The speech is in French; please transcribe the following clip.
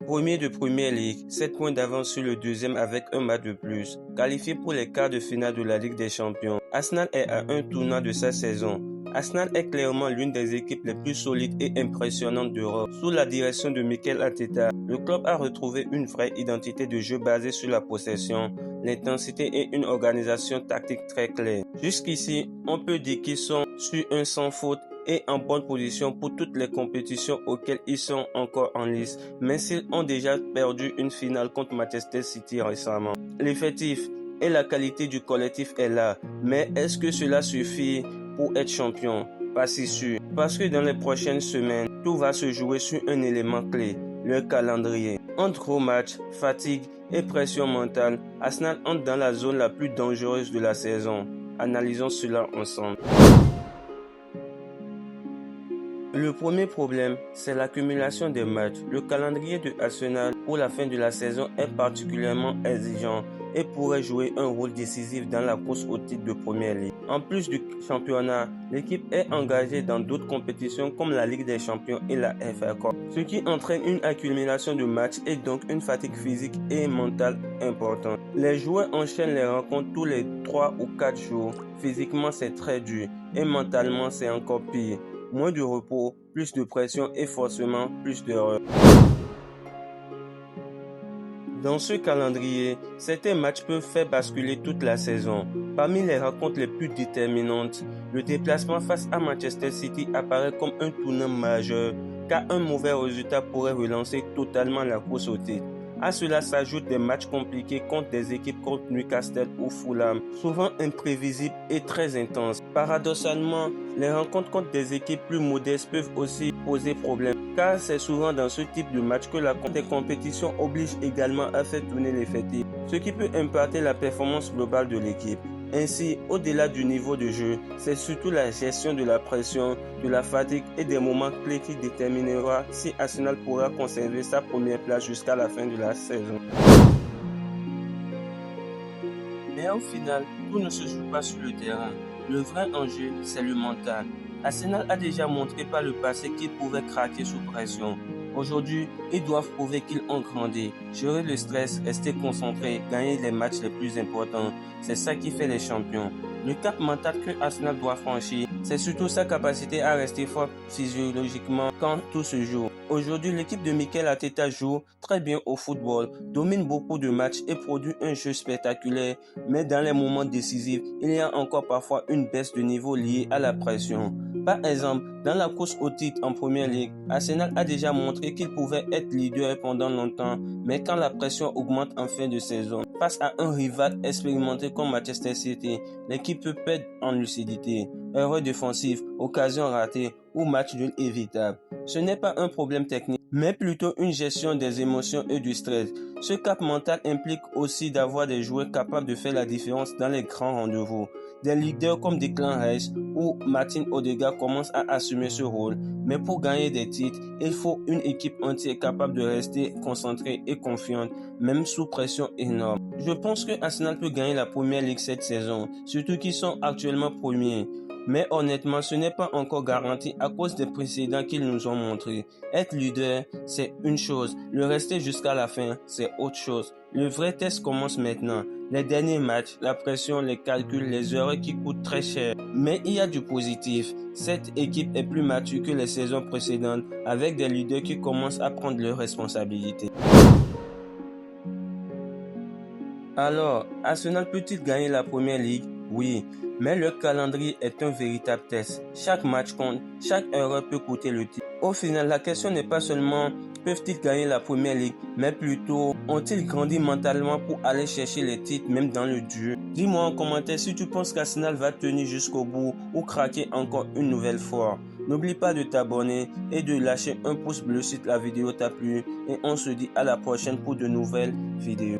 Premier de Premier League, 7 points d'avance sur le deuxième avec un match de plus. Qualifié pour les quarts de finale de la Ligue des Champions, Arsenal est à un tournant de sa saison. Arsenal est clairement l'une des équipes les plus solides et impressionnantes d'Europe. Sous la direction de Mikel Arteta, le club a retrouvé une vraie identité de jeu basée sur la possession, l'intensité et une organisation tactique très claire. Jusqu'ici, on peut dire qu'ils sont sur un sans faute et en bonne position pour toutes les compétitions auxquelles ils sont encore en lice, même s'ils ont déjà perdu une finale contre Manchester City récemment. L'effectif et la qualité du collectif est là, mais est-ce que cela suffit pour être champion? Pas si sûr, parce que dans les prochaines semaines, tout va se jouer sur un élément clé, le calendrier. Entre gros matchs, fatigue et pression mentale, Arsenal entre dans la zone la plus dangereuse de la saison. Analysons cela ensemble. Le premier problème, c'est l'accumulation des matchs. Le calendrier de Arsenal pour la fin de la saison est particulièrement exigeant et pourrait jouer un rôle décisif dans la course au titre de Premier League. En plus du championnat, l'équipe est engagée dans d'autres compétitions comme la Ligue des Champions et la FA Cup, ce qui entraîne une accumulation de matchs et donc une fatigue physique et mentale importante. Les joueurs enchaînent les rencontres tous les 3 ou 4 jours. Physiquement, c'est très dur et mentalement, c'est encore pire. Moins de repos, plus de pression et forcément plus d'erreurs. Dans ce calendrier, certains matchs peuvent faire basculer toute la saison. Parmi les rencontres les plus déterminantes, le déplacement face à Manchester City apparaît comme un tournant majeur, car un mauvais résultat pourrait relancer totalement la course au titre. À cela s'ajoutent des matchs compliqués contre des équipes contre Newcastle ou Fulham, souvent imprévisibles et très intenses. Paradoxalement, les rencontres contre des équipes plus modestes peuvent aussi poser problème, car c'est souvent dans ce type de match que la compétition oblige également à faire tourner l'effectif, ce qui peut impacter la performance globale de l'équipe. Ainsi, au-delà du niveau de jeu, c'est surtout la gestion de la pression, de la fatigue et des moments clés qui déterminera si Arsenal pourra conserver sa première place jusqu'à la fin de la saison. Mais au final, tout ne se joue pas sur le terrain. Le vrai enjeu, c'est le mental. Arsenal a déjà montré par le passé qu'ils pouvaient craquer sous pression. Aujourd'hui, ils doivent prouver qu'ils ont grandi, gérer le stress, rester concentrés, gagner les matchs les plus importants. C'est ça qui fait les champions. Le cap mental que Arsenal doit franchir, c'est surtout sa capacité à rester fort physiologiquement quand tout se joue. Aujourd'hui, l'équipe de Mikel Arteta joue très bien au football, domine beaucoup de matchs et produit un jeu spectaculaire, mais dans les moments décisifs, il y a encore parfois une baisse de niveau liée à la pression. Par exemple, dans la course au titre en Premier League, Arsenal a déjà montré qu'il pouvait être leader pendant longtemps, mais quand la pression augmente en fin de saison, face à un rival expérimenté comme Manchester City, l'équipe peut perdre en lucidité. Erreur défensive, occasion ratée ou match nul évitable. Ce n'est pas un problème technique, mais plutôt une gestion des émotions et du stress. Ce cap mental implique aussi d'avoir des joueurs capables de faire la différence dans les grands rendez-vous. Des leaders comme Declan Rice ou Martin Odegaard commencent à assumer ce rôle, mais pour gagner des titres, il faut une équipe entière capable de rester concentrée et confiante, même sous pression énorme. Je pense que Arsenal peut gagner la Première Ligue cette saison, surtout qu'ils sont actuellement premiers. Mais honnêtement, ce n'est pas encore garanti à cause des précédents qu'ils nous ont montrés. Être leader, c'est une chose. Le rester jusqu'à la fin, c'est autre chose. Le vrai test commence maintenant. Les derniers matchs, la pression, les calculs, les erreurs qui coûtent très cher. Mais il y a du positif. Cette équipe est plus mature que les saisons précédentes, avec des leaders qui commencent à prendre leurs responsabilités. Alors, Arsenal peut-il gagner la Première Ligue? Oui, mais le calendrier est un véritable test. Chaque match compte, chaque erreur peut coûter le titre. Au final, la question n'est pas seulement peuvent-ils gagner la Première Ligue, mais plutôt ont-ils grandi mentalement pour aller chercher les titres même dans le dur? Dis-moi en commentaire si tu penses qu'Arsenal va tenir jusqu'au bout ou craquer encore une nouvelle fois. N'oublie pas de t'abonner et de lâcher un pouce bleu si la vidéo t'a plu et on se dit à la prochaine pour de nouvelles vidéos.